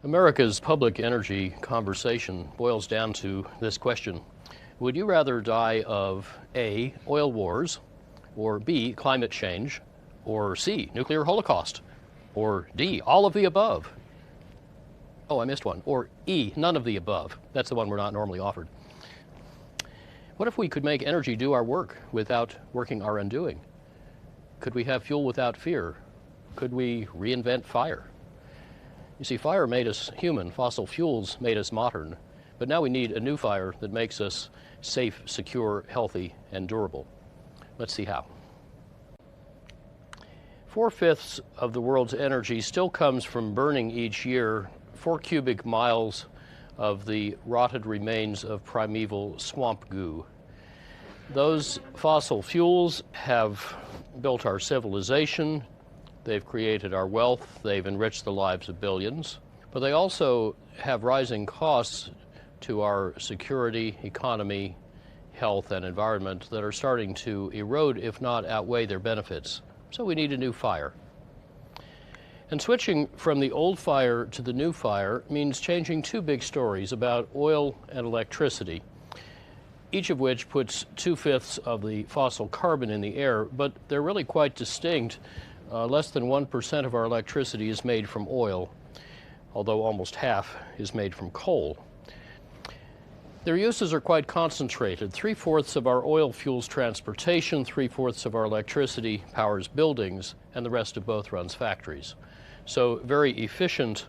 America's public energy conversation boils down to this question. Would you rather die of A, oil wars, or B, climate change, or C, nuclear holocaust, or D, all of the above? Oh, I missed one. Or E, none of the above. That's the one we're not normally offered. What if we could make energy do our work without working our undoing? Could we have fuel without fear? Could we reinvent fire? You see, fire made us human, fossil fuels made us modern, but now we need a new fire that makes us safe, secure, healthy, and durable. Let's see how. 4/5 of the world's energy still comes from burning each year 4 cubic miles of the rotted remains of primeval swamp goo. Those fossil fuels have built our civilization, they've created our wealth, they've enriched the lives of billions, but they also have rising costs to our security, economy, health, and environment that are starting to erode, if not outweigh, their benefits. So we need a new fire. And switching from the old fire to the new fire means changing two big stories about oil and electricity, each of which puts 2/5 of the fossil carbon in the air, but they're really quite distinct. Less than 1% of our electricity is made from oil, although almost half is made from coal. Their uses are quite concentrated. 3/4 of our oil fuels transportation, 3/4 of our electricity powers buildings, and the rest of both runs factories. So very efficient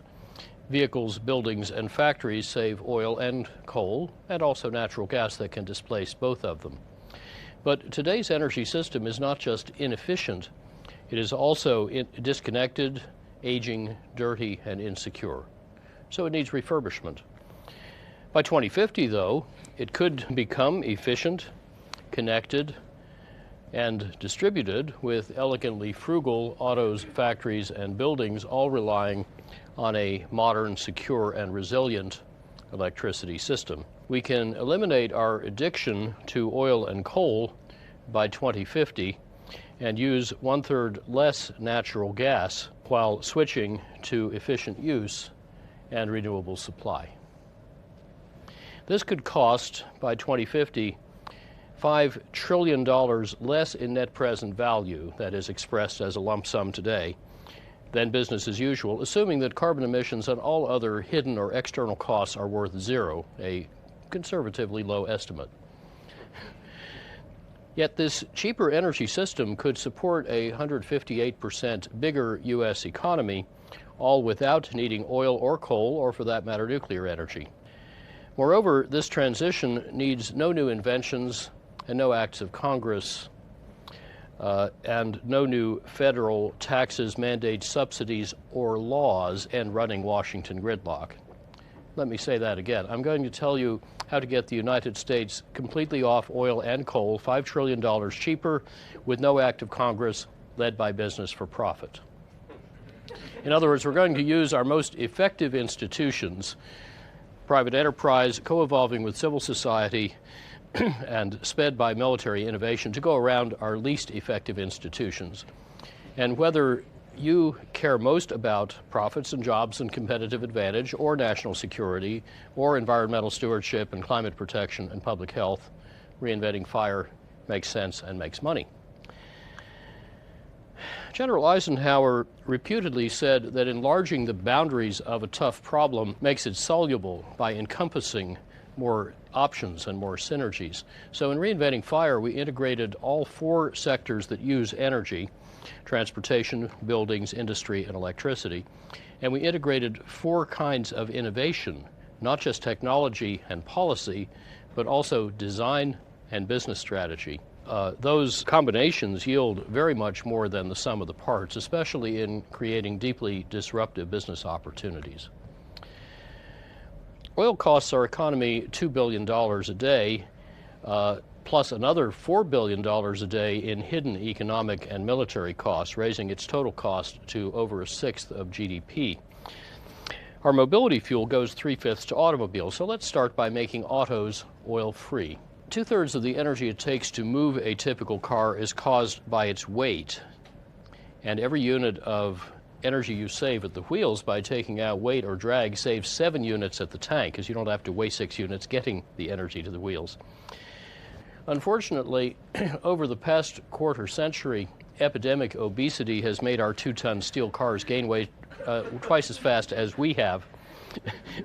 vehicles, buildings, and factories save oil and coal, and also natural gas that can displace both of them. But today's energy system is not just inefficient, it is also disconnected, aging, dirty, and insecure. So it needs refurbishment. By 2050, though, it could become efficient, connected, and distributed with elegantly frugal autos, factories, and buildings, all relying on a modern, secure, and resilient electricity system. We can eliminate our addiction to oil and coal by 2050 and use 1/3 less natural gas while switching to efficient use and renewable supply. This could cost, by 2050, $5 trillion less in net present value, that is expressed as a lump sum today, than business as usual, assuming that carbon emissions and all other hidden or external costs are worth zero, a conservatively low estimate. Yet this cheaper energy system could support a 158% bigger U.S. economy, all without needing oil or coal, or for that matter, nuclear energy. Moreover, this transition needs no new inventions and no acts of Congress, and no new federal taxes, mandates, subsidies, or laws and running Washington gridlock. Let me say that again. I'm going to tell you how to get the United States completely off oil and coal, $5 trillion cheaper, with no act of Congress, led by business for profit. In other words, we're going to use our most effective institutions, private enterprise, co-evolving with civil society, and sped by military innovation, to go around our least effective institutions. And whether you care most about profits and jobs and competitive advantage, or national security, or environmental stewardship and climate protection and public health, reinventing fire makes sense and makes money. General Eisenhower reputedly said that enlarging the boundaries of a tough problem makes it soluble by encompassing more options and more synergies. So in reinventing fire, we integrated all 4 sectors that use energy: transportation, buildings, industry, and electricity. And we integrated 4 kinds of innovation, not just technology and policy, but also design and business strategy. Those combinations yield very much more than the sum of the parts, especially in creating deeply disruptive business opportunities. Oil costs our economy $2 billion a day, plus another $4 billion a day in hidden economic and military costs, raising its total cost to over 1/6 of GDP. Our mobility fuel goes 3/5 to automobiles, so let's start by making autos oil-free. 2/3 of the energy it takes to move a typical car is caused by its weight, and every unit of energy you save at the wheels by taking out weight or drag saves 7 units at the tank, because you don't have to waste 6 units getting the energy to the wheels. Unfortunately, over the past quarter century, epidemic obesity has made our 2-ton steel cars gain weight twice as fast as we have.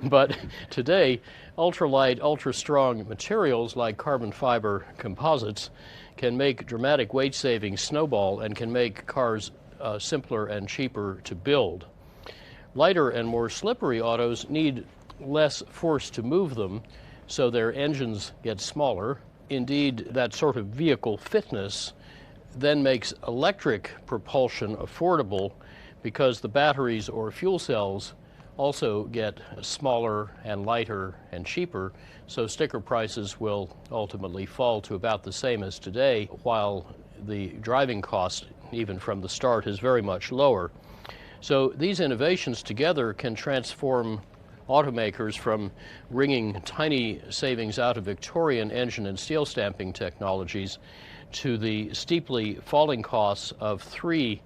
But today, ultralight, ultra-strong materials like carbon fiber composites can make dramatic weight savings snowball and can make cars simpler and cheaper to build. Lighter and more slippery autos need less force to move them, so their engines get smaller. Indeed, that sort of vehicle fitness then makes electric propulsion affordable, because the batteries or fuel cells also get smaller and lighter and cheaper, so sticker prices will ultimately fall to about the same as today, while the driving cost, even from the start, is very much lower. So these innovations together can transform automakers from wringing tiny savings out of Victorian engine and steel stamping technologies to the steeply falling costs of 3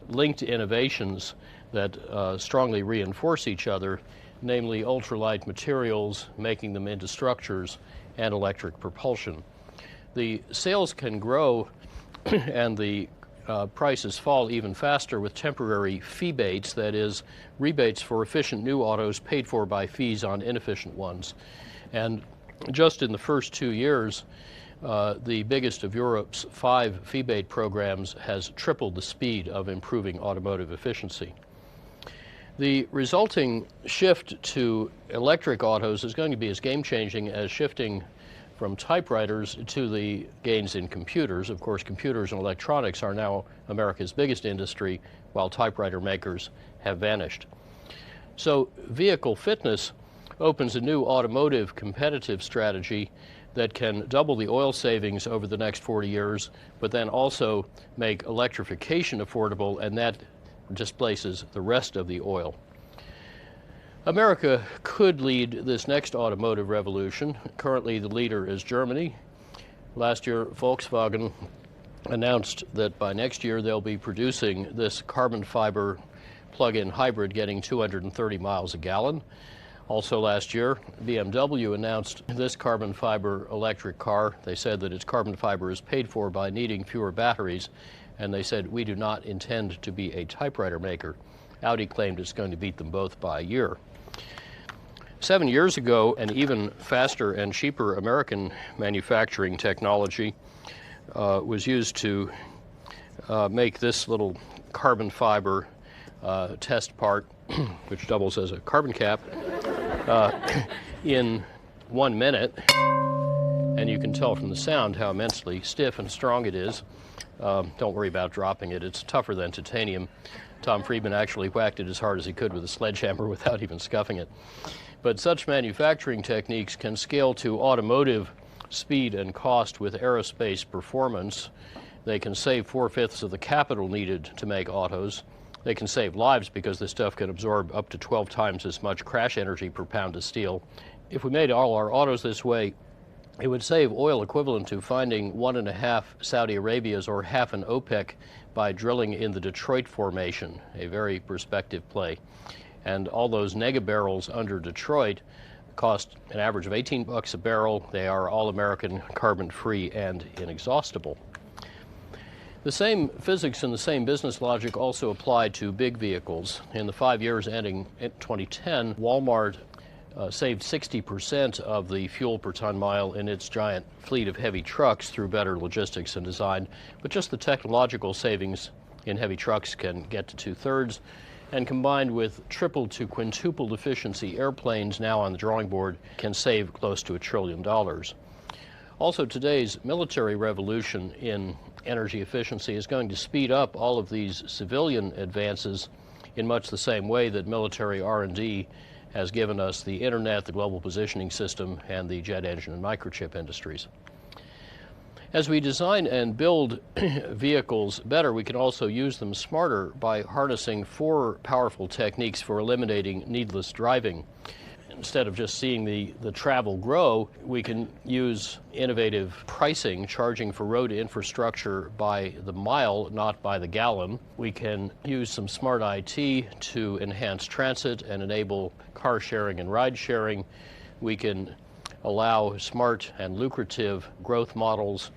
linked innovations that strongly reinforce each other, namely ultralight materials, making them into structures, and electric propulsion. The sales can grow and the prices fall even faster with temporary feebates, that is, rebates for efficient new autos paid for by fees on inefficient ones. And just in the first 2 years, the biggest of Europe's 5 feebate programs has tripled the speed of improving automotive efficiency. The resulting shift to electric autos is going to be as game-changing as shifting from typewriters to the gains in computers. Of course, computers and electronics are now America's biggest industry, while typewriter makers have vanished. So vehicle fitness opens a new automotive competitive strategy that can double the oil savings over the next 40 years, but then also make electrification affordable, and that displaces the rest of the oil. America could lead this next automotive revolution. Currently, the leader is Germany. Last year, Volkswagen announced that by next year they'll be producing this carbon fiber plug-in hybrid getting 230 miles a gallon. Also last year, BMW announced this carbon fiber electric car. They said that its carbon fiber is paid for by needing fewer batteries, and they said, we do not intend to be a typewriter maker. Audi claimed it's going to beat them both by a year. 7 years ago, an even faster and cheaper American manufacturing technology was used to make this little carbon fiber test part, which doubles as a carbon cap, in 1 minute. And you can tell from the sound how immensely stiff and strong it is. Don't worry about dropping it. It's tougher than titanium. Tom Friedman actually whacked it as hard as he could with a sledgehammer without even scuffing it. But such manufacturing techniques can scale to automotive speed and cost with aerospace performance. They can save 4/5 of the capital needed to make autos. They can save lives because this stuff can absorb up to 12 times as much crash energy per pound of steel. If we made all our autos this way, it would save oil equivalent to finding 1.5 Saudi Arabias or half an OPEC by drilling in the Detroit Formation, a very prospective play. And all those nega barrels under Detroit cost an average of $18 a barrel. They are all American, carbon-free, and inexhaustible. The same physics and the same business logic also apply to big vehicles. In the 5 years ending in 2010, Walmart saved 60% of the fuel per ton mile in its giant fleet of heavy trucks through better logistics and design. But just the technological savings in heavy trucks can get to 2/3, and combined with triple to quintupled efficiency airplanes now on the drawing board can save close to $1 trillion. Also, today's military revolution in energy efficiency is going to speed up all of these civilian advances in much the same way that military R&D has given us the internet, the global positioning system, and the jet engine and microchip industries. As we design and build vehicles better, we can also use them smarter by harnessing 4 powerful techniques for eliminating needless driving. instead of just seeing the travel grow, we can use innovative pricing, charging for road infrastructure by the mile, not by the gallon. We can use some smart IT to enhance transit and enable car sharing and ride sharing. We can allow smart and lucrative growth models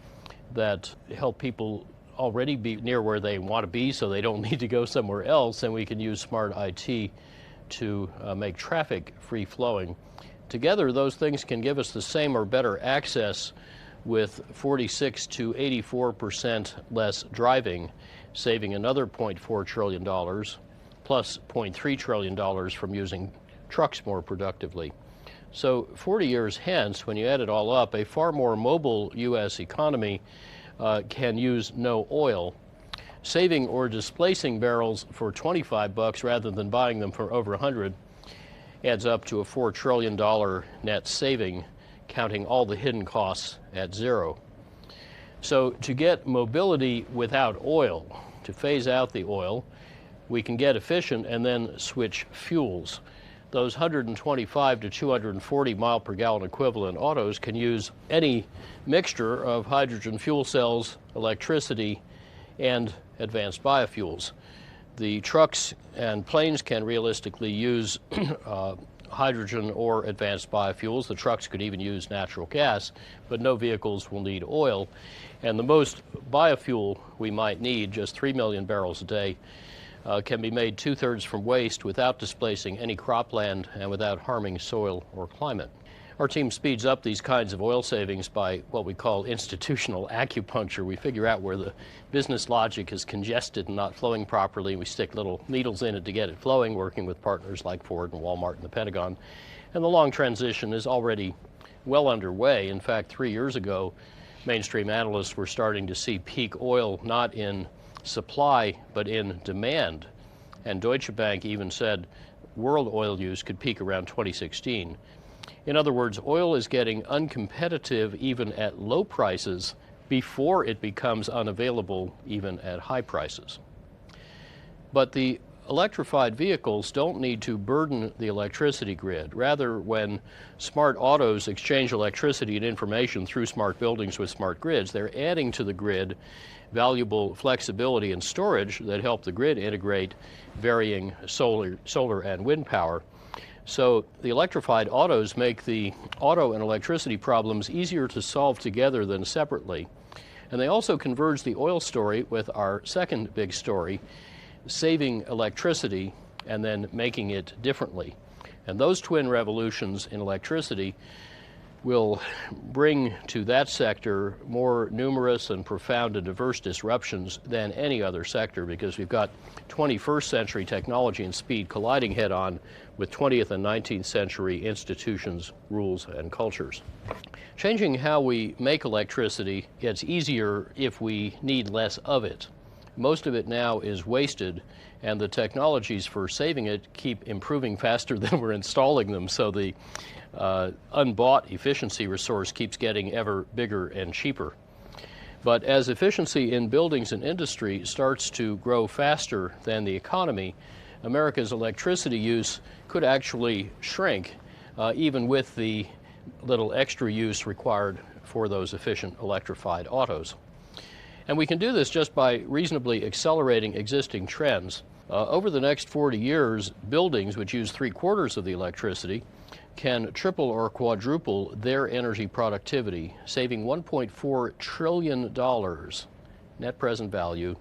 that help people already be near where they want to be so they don't need to go somewhere else, and we can use smart IT to make traffic free flowing. Together, those things can give us the same or better access with 46 to 84% less driving, saving another $0.4 trillion plus $0.3 trillion from using trucks more productively. So 40 years hence, when you add it all up, a far more mobile U.S. economy can use no oil. Saving or displacing barrels for $25 rather than buying them for over 100 adds up to a $4 trillion net saving, counting all the hidden costs at zero. So to get mobility without oil, to phase out the oil, we can get efficient and then switch fuels. Those 125 to 240 mile per gallon equivalent autos can use any mixture of hydrogen fuel cells, electricity, and advanced biofuels. The trucks and planes can realistically use hydrogen or advanced biofuels. The trucks could even use natural gas, but no vehicles will need oil. And the most biofuel we might need, just 3 million barrels a day, can be made 2/3 from waste without displacing any cropland and without harming soil or climate. Our team speeds up these kinds of oil savings by what we call institutional acupuncture. We figure out where the business logic is congested and not flowing properly. We stick little needles in it to get it flowing, working with partners like Ford and Walmart and the Pentagon. And the long transition is already well underway. In fact, 3 years ago, mainstream analysts were starting to see peak oil not in supply but in demand. And Deutsche Bank even said world oil use could peak around 2016. In other words, oil is getting uncompetitive even at low prices before it becomes unavailable even at high prices. But the electrified vehicles don't need to burden the electricity grid. Rather, when smart autos exchange electricity and information through smart buildings with smart grids, they're adding to the grid valuable flexibility and storage that help the grid integrate varying solar and wind power. So the electrified autos make the auto and electricity problems easier to solve together than separately. And they also converge the oil story with our second big story, saving electricity and then making it differently. And those twin revolutions in electricity will bring to that sector more numerous and profound and diverse disruptions than any other sector, because we've got 21st century technology and speed colliding head on with 20th and 19th century institutions, rules, and cultures. Changing how we make electricity gets easier if we need less of it. Most of it now is wasted, and the technologies for saving it keep improving faster than we're installing them, so the unbought efficiency resource keeps getting ever bigger and cheaper. But as efficiency in buildings and industry starts to grow faster than the economy, America's electricity use could actually shrink, even with the little extra use required for those efficient electrified autos. And we can do this just by reasonably accelerating existing trends. Over the next 40 years, buildings which use 3/4 of the electricity can triple or quadruple their energy productivity, saving $1.4 trillion net present value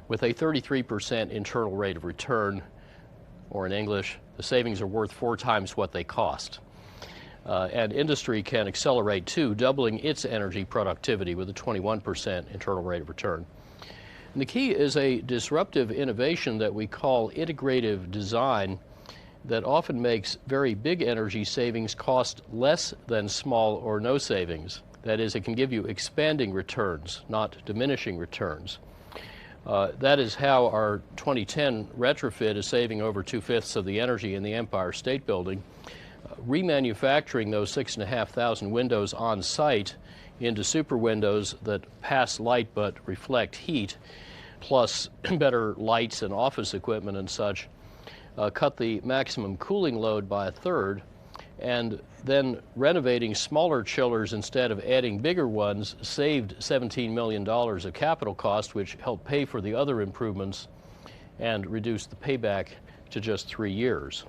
with a 33% internal rate of return, or in English, the savings are worth 4 times what they cost. And industry can accelerate too, doubling its energy productivity with a 21% internal rate of return. And the key is a disruptive innovation that we call integrative design that often makes very big energy savings cost less than small or no savings. That is, it can give you expanding returns, not diminishing returns. That is how our 2010 retrofit is saving over 2/5 of the energy in the Empire State Building. Remanufacturing those 6,500 windows on site into super windows that pass light but reflect heat, plus better lights and office equipment and such, cut the maximum cooling load by 1/3 and then renovating smaller chillers instead of adding bigger ones saved $17 million of capital cost, which helped pay for the other improvements and reduced the payback to just 3 years.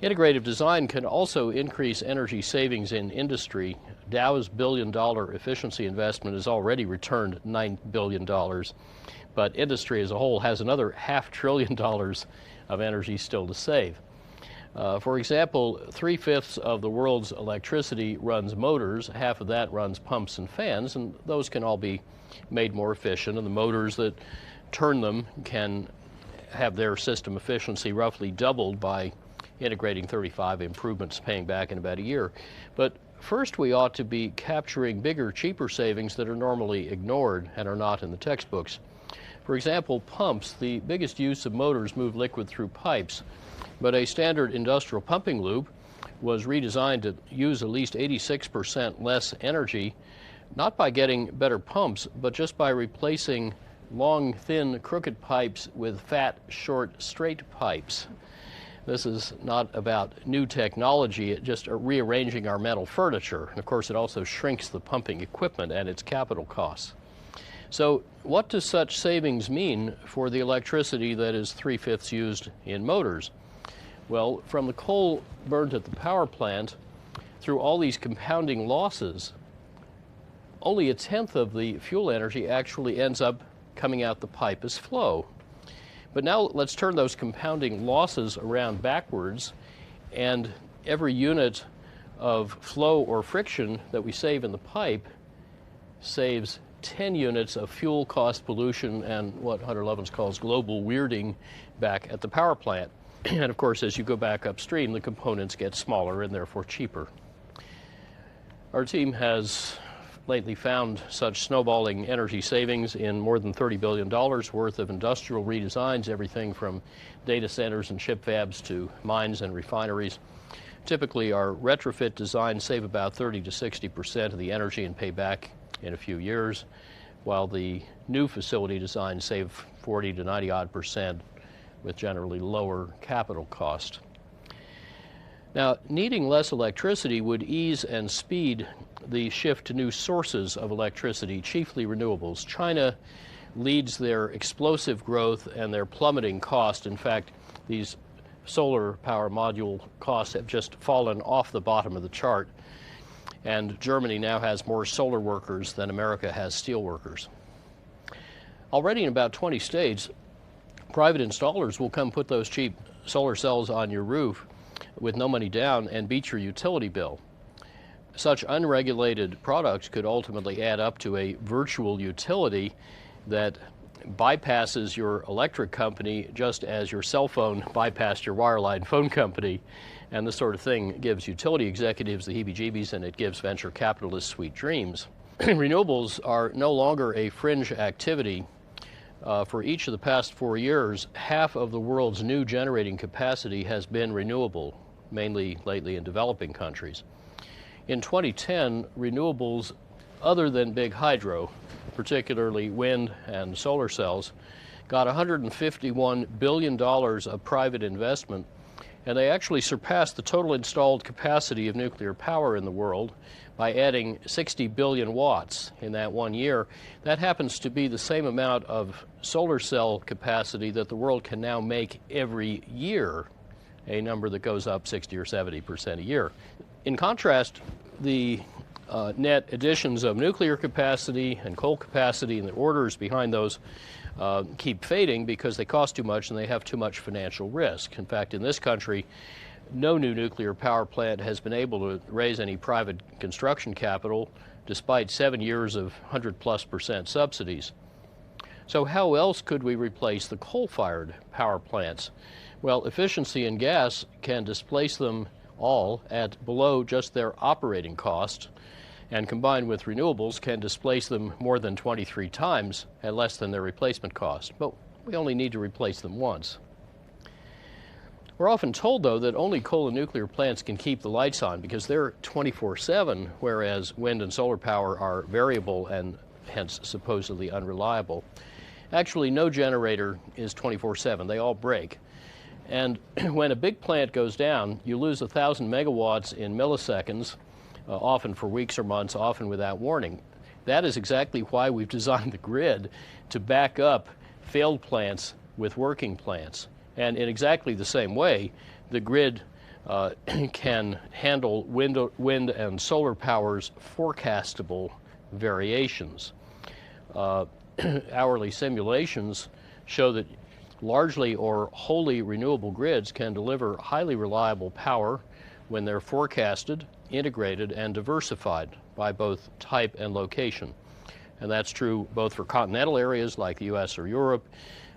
Integrative design can also increase energy savings in industry. Dow's billion-dollar efficiency investment has already returned $9 billion, but industry as a whole has another $500 billion of energy still to save. For example, 3/5 of the world's electricity runs motors, half of that runs pumps and fans, and those can all be made more efficient, and the motors that turn them can have their system efficiency roughly doubled by integrating 35 improvements paying back in about a year. But first we ought to be capturing bigger, cheaper savings that are normally ignored and are not in the textbooks. For example, pumps. The biggest use of motors move liquid through pipes, but a standard industrial pumping loop was redesigned to use at least 86% less energy, not by getting better pumps, but just by replacing long, thin, crooked pipes with fat, short, straight pipes. This is not about new technology, it's just rearranging our metal furniture. And of course, it also shrinks the pumping equipment and its capital costs. So what does such savings mean for the electricity that is 3/5 used in motors? Well, from the coal burned at the power plant through all these compounding losses, only 1/10 of the fuel energy actually ends up coming out the pipe as flow. But now let's turn those compounding losses around backwards, and every unit of flow or friction that we save in the pipe saves 10 units of fuel cost pollution and what Hunter Lovins calls global weirding back at the power plant. And of course, as you go back upstream, the components get smaller and therefore cheaper. Our team has lately found such snowballing energy savings in more than $30 billion worth of industrial redesigns, everything from data centers and chip fabs to mines and refineries. Typically, our retrofit designs save about 30 to 60% of the energy and pay back in a few years, while the new facility designs save 40 to 90% with generally lower capital cost. Now, needing less electricity would ease and speed the shift to new sources of electricity, chiefly renewables. China leads their explosive growth and their plummeting cost. In fact, these solar power module costs have just fallen off the bottom of the chart. And Germany now has more solar workers than America has steel workers. Already in about 20 states, private installers will come put those cheap solar cells on your roof with no money down and beat your utility bill. Such unregulated products could ultimately add up to a virtual utility that bypasses your electric company just as your cell phone bypassed your wireline phone company. And this sort of thing gives utility executives the heebie-jeebies, and it gives venture capitalists sweet dreams. Renewables are no longer a fringe activity. For each of the past 4 years, half of the world's new generating capacity has been renewable, mainly lately in developing countries. In 2010, renewables other than big hydro, particularly wind and solar cells, got $151 billion of private investment, and they actually surpassed the total installed capacity of nuclear power in the world by adding 60 billion watts in that 1 year. That happens to be the same amount of solar cell capacity that the world can now make every year, a number that goes up 60 or 70% a year. In contrast, the net additions of nuclear capacity and coal capacity and the orders behind those keep fading because they cost too much and they have too much financial risk. In fact, in this country, no new nuclear power plant has been able to raise any private construction capital despite 7 years of 100+% subsidies. So how else could we replace the coal-fired power plants? Well, efficiency in gas can displace them all at below just their operating cost, and combined with renewables can displace them more than 23 times at less than their replacement cost. But we only need to replace them once. We're often told, though, that only coal and nuclear plants can keep the lights on because they're 24/7, whereas wind and solar power are variable and hence supposedly unreliable. Actually, no generator is 24/7. They all break. And when a big plant goes down, you lose 1,000 megawatts in milliseconds, often for weeks or months, often without warning. That is exactly why we've designed the grid to back up failed plants with working plants. And in exactly the same way, the grid can handle wind and solar power's forecastable variations. Hourly simulations show that largely or wholly renewable grids can deliver highly reliable power when they're forecasted, integrated, and diversified by both type and location. And that's true both for continental areas like the US or Europe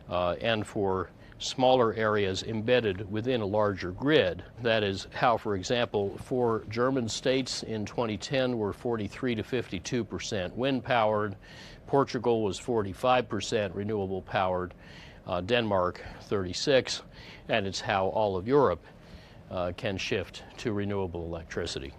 and for smaller areas embedded within a larger grid. That is how, for example, 4 German states in 2010 were 43 to 52% wind powered, Portugal was 45% renewable powered, Denmark 36, and it's how all of Europe can shift to renewable electricity.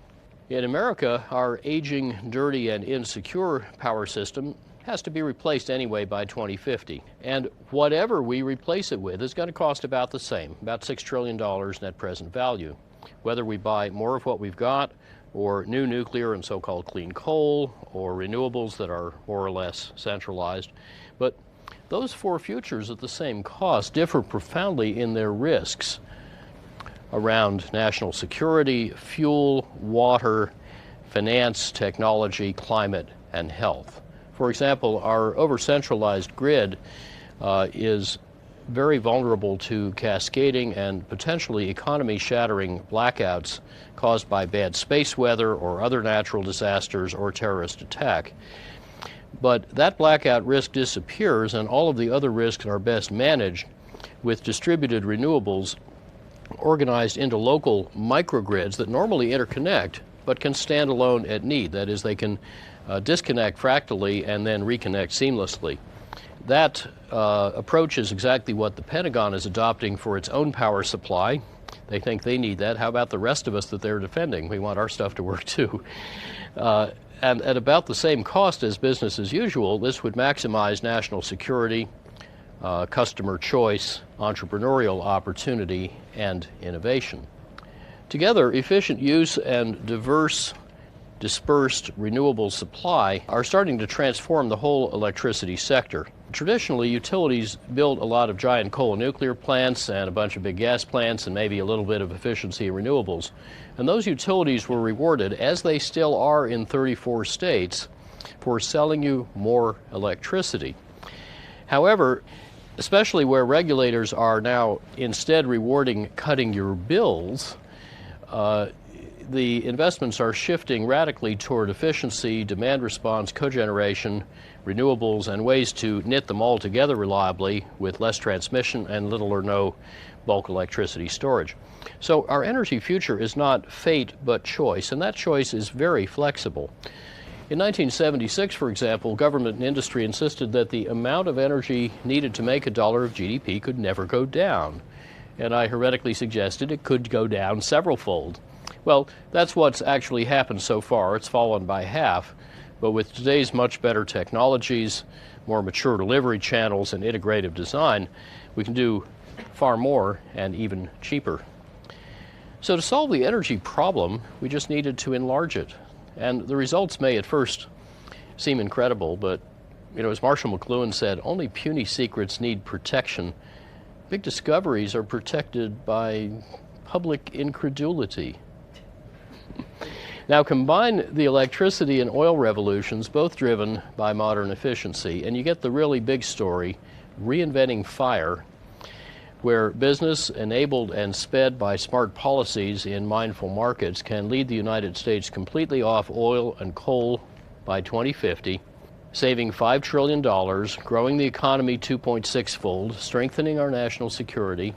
In America, our aging, dirty, and insecure power system has to be replaced anyway by 2050. And whatever we replace it with is going to cost about the same, about $6 trillion net present value. Whether we buy more of what we've got, or new nuclear and so-called clean coal, or renewables that are more or less centralized. But those 4 futures at the same cost differ profoundly in their risks around national security, fuel, water, finance, technology, climate, and health. For example, our over-centralized grid is very vulnerable to cascading and potentially economy-shattering blackouts caused by bad space weather or other natural disasters or terrorist attack. But that blackout risk disappears, and all of the other risks are best managed with distributed renewables organized into local microgrids that normally interconnect but can stand alone at need. That is, they can disconnect fractally and then reconnect seamlessly. That approach is exactly what the Pentagon is adopting for its own power supply. They think they need that. How about the rest of us that they're defending? We want our stuff to work too. And at about the same cost as business as usual, this would maximize national security, customer choice, entrepreneurial opportunity, and innovation. Together, efficient use and diverse, dispersed renewable supply are starting to transform the whole electricity sector. Traditionally, utilities built a lot of giant coal and nuclear plants and a bunch of big gas plants and maybe a little bit of efficiency in renewables. And those utilities were rewarded, as they still are in 34 states, for selling you more electricity. However, especially where regulators are now instead rewarding cutting your bills, the investments are shifting radically toward efficiency, demand response, cogeneration, renewables, and ways to knit them all together reliably with less transmission and little or no bulk electricity storage. So our energy future is not fate but choice, and that choice is very flexible. In 1976, for example, government and industry insisted that the amount of energy needed to make $1 of GDP could never go down. And I heretically suggested it could go down several-fold. Well, that's what's actually happened so far. It's fallen by half. But with today's much better technologies, more mature delivery channels, and integrative design, we can do far more and even cheaper. So to solve the energy problem, we just needed to enlarge it. And the results may at first seem incredible, but as Marshall McLuhan said, only puny secrets need protection. Big discoveries are protected by public incredulity. Now combine the electricity and oil revolutions, both driven by modern efficiency, and you get the really big story, reinventing fire, where business, enabled and sped by smart policies in mindful markets, can lead the United States completely off oil and coal by 2050, saving $5 trillion, growing the economy 2.6-fold, strengthening our national security.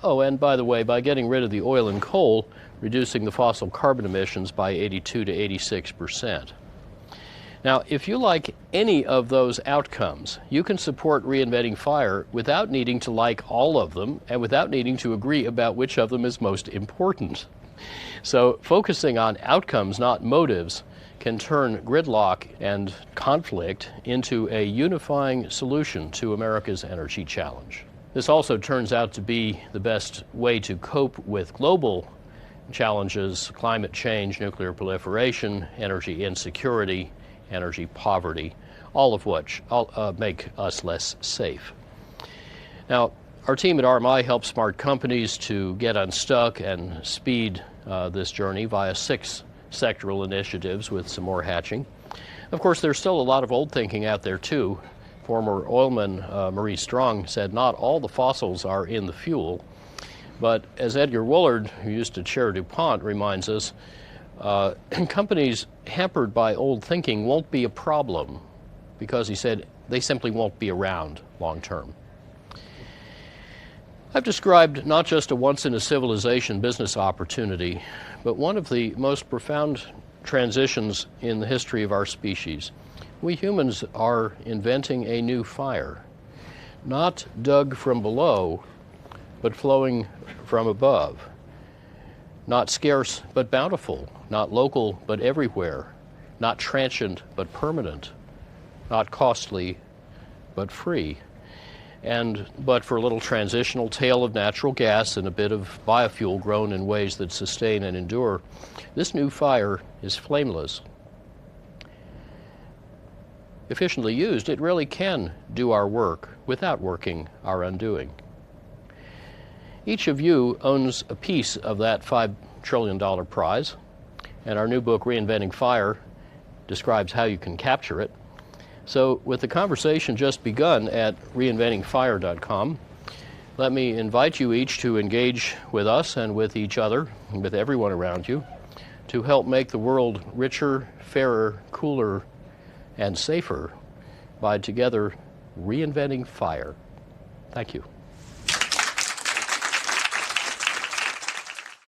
Oh, and by the way, by getting rid of the oil and coal, reducing the fossil carbon emissions by 82 to 86%. Now, if you like any of those outcomes, you can support reinventing fire without needing to like all of them and without needing to agree about which of them is most important. So focusing on outcomes, not motives, can turn gridlock and conflict into a unifying solution to America's energy challenge. This also turns out to be the best way to cope with global challenges: climate change, nuclear proliferation, energy insecurity, energy poverty, all of which make us less safe. Now, our team at RMI helps smart companies to get unstuck and speed this journey via 6 sectoral initiatives, with some more hatching. Of course, there's still a lot of old thinking out there too. Former oilman Maurice Strong said not all the fossils are in the fuel, but as Edgar Woolard, who used to chair DuPont, reminds us, companies hampered by old thinking won't be a problem, because he said they simply won't be around long term. I've described not just a once-in-a-civilization business opportunity, but one of the most profound transitions in the history of our species. We humans are inventing a new fire, not dug from below, but flowing from above. Not scarce, but bountiful. Not local, but everywhere. Not transient, but permanent. Not costly, but free. But for a little transitional tale of natural gas and a bit of biofuel grown in ways that sustain and endure, this new fire is flameless. Efficiently used, it really can do our work without working our undoing. Each of you owns a piece of that $5 trillion prize, and our new book, Reinventing Fire, describes how you can capture it. So with the conversation just begun at reinventingfire.com, let me invite you each to engage with us and with each other and with everyone around you to help make the world richer, fairer, cooler, and safer by together reinventing fire. Thank you.